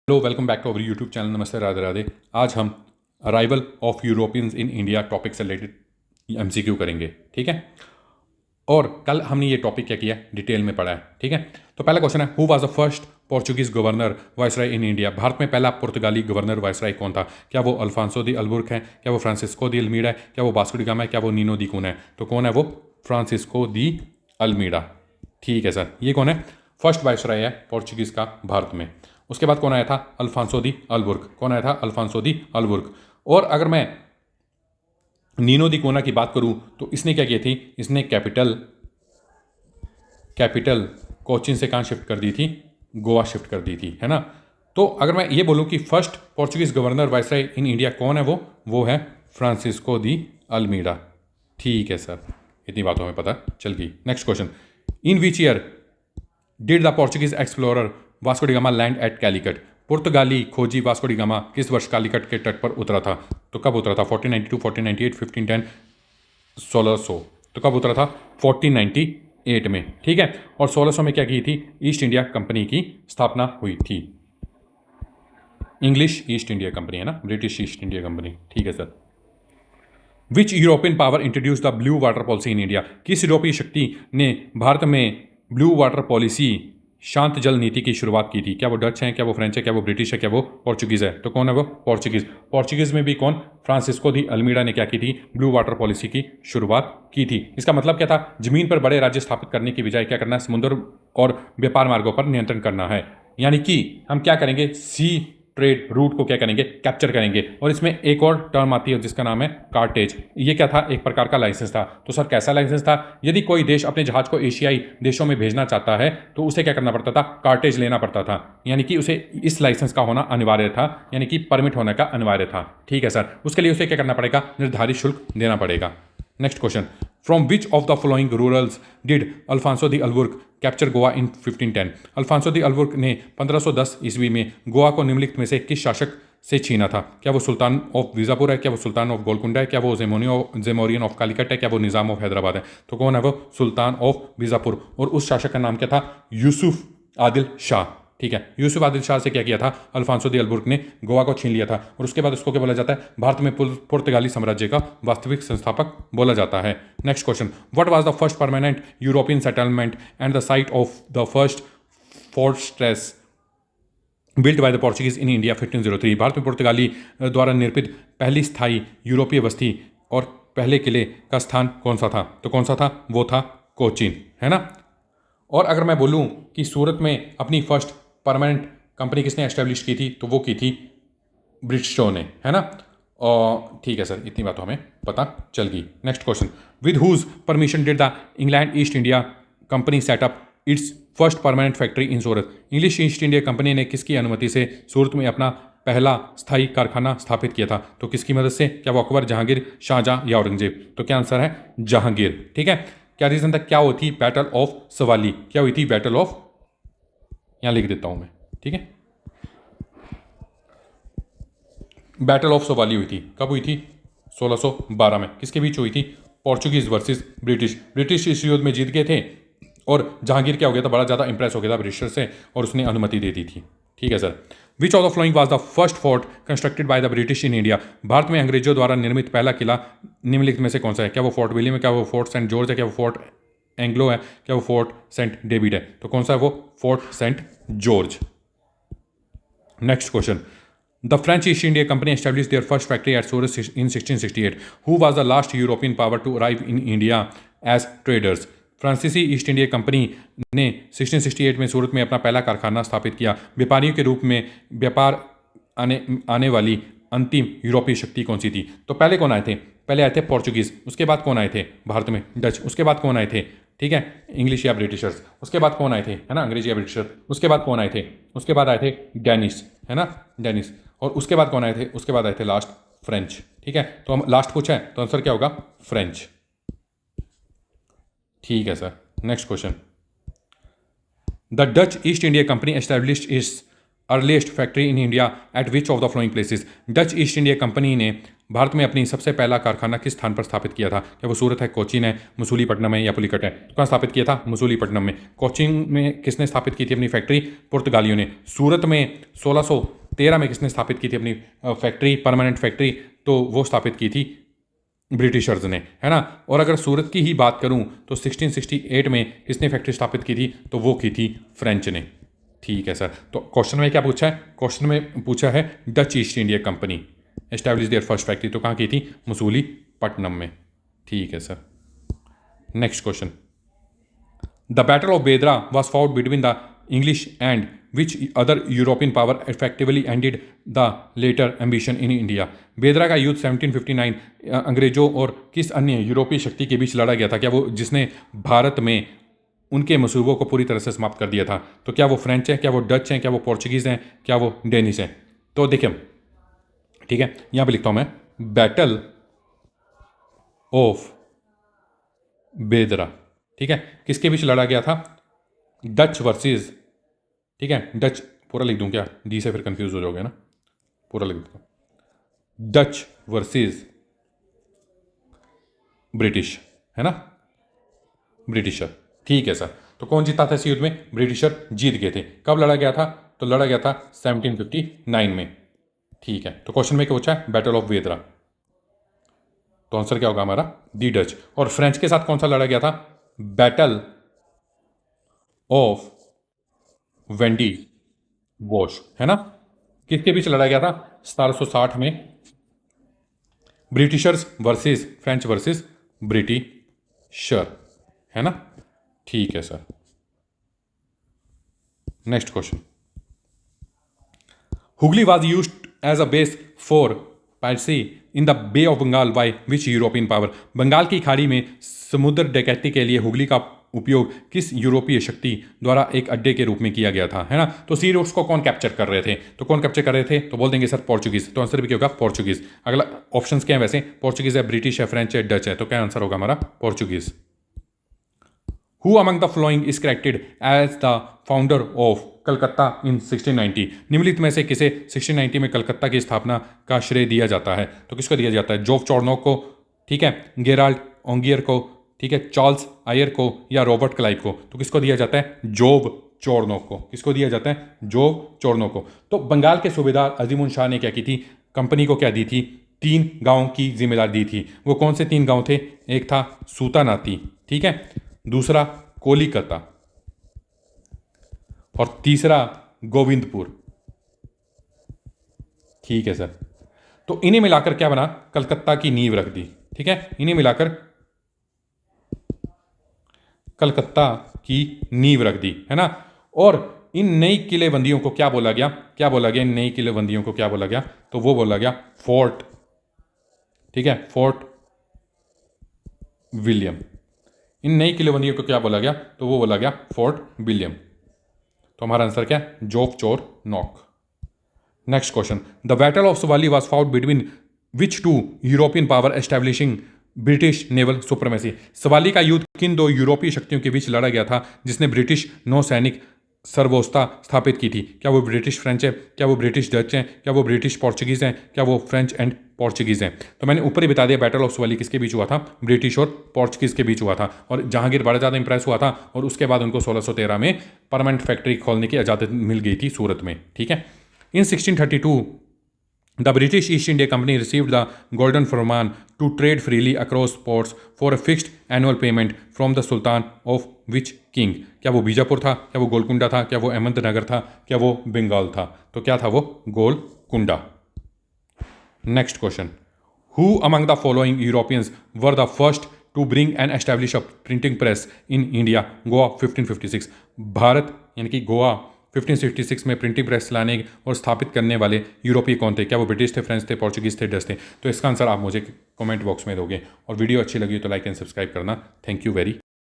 Hello welcome back to our YouTube channel. नमस्ते, राधे राधे। आज हम arrival of Europeans in India topic से related MCQ करेंगे, ठीक है। और कल हमने ये टॉपिक क्या किया, डिटेल में पढ़ा है, ठीक है। तो पहला क्वेश्चन है, who was the first Portuguese governor viceroy in India. Bharat में पहला पुर्तगाली गवर्नर वायसराय कौन था? क्या वो अल्फांसो दी अल्बुर्क है, क्या वो फ्रांसिस्को दी अल्मीडा है, क्या वो वास्को डी गामा है, क्या वो नीनो दी कून है? तो कौन है वो? Francisco de Almeida. ठीक है सर, ये कौन है? फर्स्ट वायसराय है पोर्चुगीज का भारत में। उसके बाद कौन आया था? Alphonso de अल्बुर्क। कौन आया था? Alphonso de अल्बुर्क। और अगर मैं नीनो दी कोना की बात करूं तो इसने क्या की थी? इसने कैपिटल कैपिटल कोचिन से कहाँ शिफ्ट कर दी थी? गोवा शिफ्ट कर दी थी, है ना। तो अगर मैं ये बोलूं कि first Portuguese governor viceroy in India कौन है, वो है फ्रांसिस्को दी अल्मीडा। ठीक है सर, इतनी बातों में पता चल गई। Next question, in which year did the Portuguese explorer Vasco D gamma land at Calicut. पुर्तगाली खोजी वास्को डी गामा किस वर्ष कालीकट के तट पर उतरा था? तो कब उतरा था? 1492, 1498, 1510, 1600। तो कब उतरा था? 1498 में, ठीक है। और 1600 में क्या की थी? ईस्ट इंडिया कंपनी की स्थापना हुई थी। इंग्लिश ईस्ट इंडिया कंपनी, है ना, ब्रिटिश ईस्ट इंडिया कंपनी। ठीक है sir. Which European power introduce the blue water policy in India. किस यूरोपीय शक्ति ने भारत में ब्लू वाटर पॉलिसी, शांत जल नीति की शुरुआत की थी? क्या वो डच है, क्या वो फ्रेंच है, क्या वो ब्रिटिश है, क्या वो पोर्चुगीज है? तो कौन है वो? पोर्चुगीज। पोर्चुगीज में भी कौन? फ्रांसिस्को दी अल्मीडा ने क्या की थी? ब्लू वाटर पॉलिसी की शुरुआत की थी। इसका मतलब क्या था? जमीन पर बड़े राज्य स्थापित करने की बजाय क्या करना है? समुद्र और व्यापार मार्गों पर नियंत्रण करना है। यानी कि हम क्या करेंगे? सी ट्रेड रूट को क्या करेंगे? कैप्चर करेंगे। और इसमें एक और टर्म आती है जिसका नाम है कार्टेज। ये क्या था? एक प्रकार का लाइसेंस था। तो सर कैसा लाइसेंस था? यदि कोई देश अपने जहाज को एशियाई देशों में भेजना चाहता है तो उसे क्या करना पड़ता था? कार्टेज लेना पड़ता था। यानी कि उसे इस लाइसेंस का होना अनिवार्य था, यानी कि परमिट होने का अनिवार्य था। ठीक है सर, उसके लिए उसे क्या करना पड़ेगा? निर्धारित शुल्क देना पड़ेगा। Next question, from which of the following rulers did Alfonso de Albuquerque capture Goa in 1510। Alfonso de Albuquerque ने 1510 ईस्वी में गोवा को निम्नलिखित में से किस शासक से छीना था? क्या वो सुल्तान ऑफ बीजापुर है, क्या वो सुल्तान ऑफ गोलकुंडा है, क्या वो जेमोरियन ऑफ कालीकट है, क्या वो निज़ाम ऑफ हैदराबाद है? तो कौन है वो? सुल्तान ऑफ बीजापुर। और उस शासक का नाम क्या था? यूसुफ आदिल शाह। ठीक है, यूसुफ आदिल शाह से क्या किया था? अल्फांसो दी अल्बुर्क ने गोवा को छीन लिया था। और उसके बाद उसको क्या बोला जाता है? भारत में पुर्तगाली साम्राज्य का वास्तविक संस्थापक बोला जाता है। Next question, what was the first permanent European settlement and the site of the first fortress built by the Portuguese in India 1503। Bharat में पुर्तगाली द्वारा निर्मित पहली स्थायी यूरोपीय बस्ती और पहले किले का स्थान कौन सा था? तो कौन सा था? वो था कोचीन, है ना। और अगर मैं बोलूं कि सूरत में अपनी फर्स्ट परमानेंट कंपनी किसने एस्टेब्लिश की थी, तो वो की थी ब्रिटिशों ने, है ना। और ठीक है सर, इतनी बात हमें पता चल गई। Next question, with whose permission did the England East India Company set up its first permanent factory in Surat. English East India Company ने किसकी अनुमति से सूरत में अपना पहला स्थायी कारखाना स्थापित किया था? तो किसकी मदद से? क्या वो अकबर, जहांगीर, शाहजहां या औरंगजेब? तो क्या आंसर है? जहांगीर। ठीक है, क्या रीजन था? क्या हुई थी? बैटल ऑफ सवाली। क्या हुई थी? बैटल ऑफ, यहां लिख देता हूं मैं, ठीक है। बैटल ऑफ सवाली हुई थी। कब हुई थी? 1612 में। किसके बीच हुई थी? Portuguese versus British. ब्रिटिश इस युद्ध में जीत गए थे और जहांगीर क्या हो गया था? बड़ा ज़्यादा इंप्रेस हो गया था ब्रिटिशर से और उसने अनुमति दे दी थी। ठीक है sir. Which of the flowing was the first fort constructed by the British in India. Bharat में अंग्रेजों द्वारा निर्मित पहला किला निम्नलिखित में से कौन सा है? क्या वो फोर्ट विलियम है, क्या वो फोर्ट सेंट जॉर्ज है, क्या वो फोर्ट एंग्लो है, क्या वो फोर्ट सेंट डेविड है? तो कौन सा है वो? Fort Saint George. Next question, the French East India Company established their first factory at Surat in 1668. Who was the last European power to arrive in India as traders? फ्रांसीसी east India Company ने 1668 में सूरत में अपना पहला कारखाना स्थापित किया। व्यापारियों के रूप में व्यापार आने वाली अंतिम यूरोपीय शक्ति कौन सी थी? तो पहले कौन आए थे? पहले आए थे पोर्चुगीज। उसके बाद कौन आए थे भारत में? डच। उसके बाद कौन आए थे? ठीक है, इंग्लिश या ब्रिटिशर्स। उसके बाद कौन आए थे? है ना, अंग्रेजी या ब्रिटिशर। उसके बाद कौन आए थे? उसके बाद आए थे डेनिस, है ना, डेनिस। और उसके बाद कौन आए थे? उसके बाद आए थे लास्ट फ्रेंच। ठीक है, तो हम लास्ट पूछा है तो आंसर क्या होगा? फ्रेंच। ठीक है sir. Next question, the Dutch East India company established it's earliest factory in India at which of the flowing places. Dutch East India Company ने भारत में अपनी सबसे पहला कारखाना किस स्थान पर स्थापित किया था? क्या वो सूरत है, कोचीन है, मसूलीपट्टनम है या पुलिकट है? तो कहाँ स्थापित किया था? मसूलीपट्टनम में। कोचीन में किसने स्थापित की थी अपनी फैक्ट्री? पुर्तगालियों ने। सूरत में 1613 में किसने स्थापित की थी अपनी फैक्ट्री, परमानेंट फैक्ट्री? तो वो स्थापित की थी ब्रिटिशर्स ने, है ना। और अगर सूरत की ही बात करूं तो 1668 में किसने फैक्ट्री स्थापित की थी? तो वो की थी फ्रेंच ने। ठीक है सर। तो क्वेश्चन में क्या पूछा है? क्वेश्चन में पूछा है Dutch East India Company establish their first factory, तो कहाँ की थी? मसूलीपट्टनम में। ठीक है sir. Next question, the battle of Bedara was fought between the English and which other European power effectively ended the latter ambition in India? Bedara का युद्ध 1759 अंग्रेजों और किस अन्य यूरोपीय शक्ति के बीच लड़ा गया था? क्या वो जिसने भारत में उनके मंसूबों को पूरी तरह से समाप्त कर दिया था? तो क्या वो फ्रेंच है, क्या वो डच हैं, क्या वो पोर्चुगीज़ हैं, क्या वो डेनिश हैं? तो देखिए, ठीक है, यहां पे लिखता हूं मैं बैटल ऑफ बेदरा। ठीक है, किसके बीच लड़ा गया था? डच वर्सेस, ठीक है, डच पूरा लिख दूं क्या? डी से फिर कंफ्यूज हो जाओगे ना, पूरा लिख दूंगा, डच वर्सेस ब्रिटिश, है ना, ब्रिटिशर। ठीक है सर। तो कौन जीता था इस युद्ध में? ब्रिटिशर जीत गए थे। कब लड़ा गया था? तो लड़ा गया था 1759 में। ठीक है, तो क्वेश्चन में क्या पूछा है? बैटल ऑफ बेदरा। तो आंसर क्या होगा हमारा? दी डच। और फ्रेंच के साथ कौन सा लड़ा गया था? बैटल ऑफ वेंडी वॉश, है ना। किसके बीच लड़ा गया था? 1760 में। Britishers versus French versus Britisher, है ना। ठीक है sir. Next question, Hooghly was use as a base for piracy in the Bay of Bengal by which European power? Bengal की खाड़ी में समुद्र डकैती के लिए हुगली का उपयोग किस यूरोपीय शक्ति द्वारा एक अड्डे के रूप में किया गया था, है ना। तो सी रूट्स को कौन कैप्चर कर रहे थे? तो कौन कैप्चर कर रहे थे? तो बोल देंगे सर पोर्चुगीज। तो आंसर भी क्या होगा? पोर्चुगीज। अगला ऑप्शन क्या है वैसे? पोर्चुगीज है, ब्रिटिश है, फ्रेंच है, डच है। तो क्या आंसर होगा हमारा? Portuguese. Who among the following is credited as the founder of Calcutta in 1690? निम्नलिखित में से किसे 1690 में कलकत्ता की स्थापना का श्रेय दिया जाता है? तो किसको दिया जाता है? जोब चॉर्नोक को, ठीक है, गेराल्ड ओंगियर को, ठीक है, चार्ल्स आयर को, या रॉबर्ट क्लाइव को? तो किसको दिया जाता है? जोब चॉर्नोक को। किसको दिया जाता है? जोब चॉर्नोक को। तो बंगाल के सूबेदार अजीमुन शाह ने क्या की थी? कंपनी को क्या दी थी? 3 गांवों की जिम्मेदारी दी थी। वो कौन से 3 गांव थे? एक था सूतानाती, ठीक है, दूसरा कोलिकता, और तीसरा गोविंदपुर। ठीक है सर। तो इन्हें मिलाकर क्या बना? कलकत्ता की नींव रख दी। ठीक है, इन्हें मिलाकर कलकत्ता की नींव रख दी, है ना। और इन नई किलेबंदियों को क्या बोला गया? क्या बोला गया? इन नई किलेबंदियों को क्या बोला गया? तो वो बोला गया फोर्ट, ठीक है, फोर्ट विलियम। इन नई किलेबंदियों को क्या बोला गया? तो वो बोला गया फोर्ट विलियम। तो हमारा आंसर क्या है? Job Charnock. Next question, the battle of Swally was fought between which 2 European power establishing British naval supremacy? Swally का युद्ध किन 2 यूरोपीय शक्तियों के बीच लड़ा गया था जिसने ब्रिटिश नौसैनिक सर्वोत्ता स्थापित की थी? क्या वो ब्रिटिश फ्रेंच है, क्या वो ब्रिटिश डच हैं, क्या वो ब्रिटिश पोर्चुगीज हैं, क्या वो फ्रेंच एंड पोर्चुगीज हैं? तो मैंने ऊपर ही बता दिया, बैटल ऑफ सवाली किसके बीच हुआ था? ब्रिटिश और पोर्चुगीज के बीच हुआ था। और जहांगीर बड़ा ज़्यादा इंप्रेस हुआ था, और उसके बाद उनको 1613 में परमानेंट फैक्ट्री खोलने की इजाज़त मिल गई थी सूरत में। ठीक है, इन 1632 the British East India Company received the Golden Furman to trade freely across ports for a fixed annual payment from the Sultan of which king? क्या वो बीजापुर था, क्या वो गोलकुंडा था, क्या वो अहमदनगर था, क्या वो बंगाल था? तो क्या था वो? Golconda. Next question, who among the following Europeans were the first to bring and establish a printing press in India? Goa 1556। Bharat यानी कि गोवा 1566 में प्रिंटिंग प्रेस लाने और स्थापित करने वाले यूरोपीय कौन थे? क्या वो ब्रिटिश थे, फ्रेंच थे, पोर्चुगीज थे, डच थे? तो इसका आंसर आप मुझे कमेंट बॉक्स में दोगे। और वीडियो अच्छी लगी तो लाइक एंड सब्सक्राइब करना। Thank you very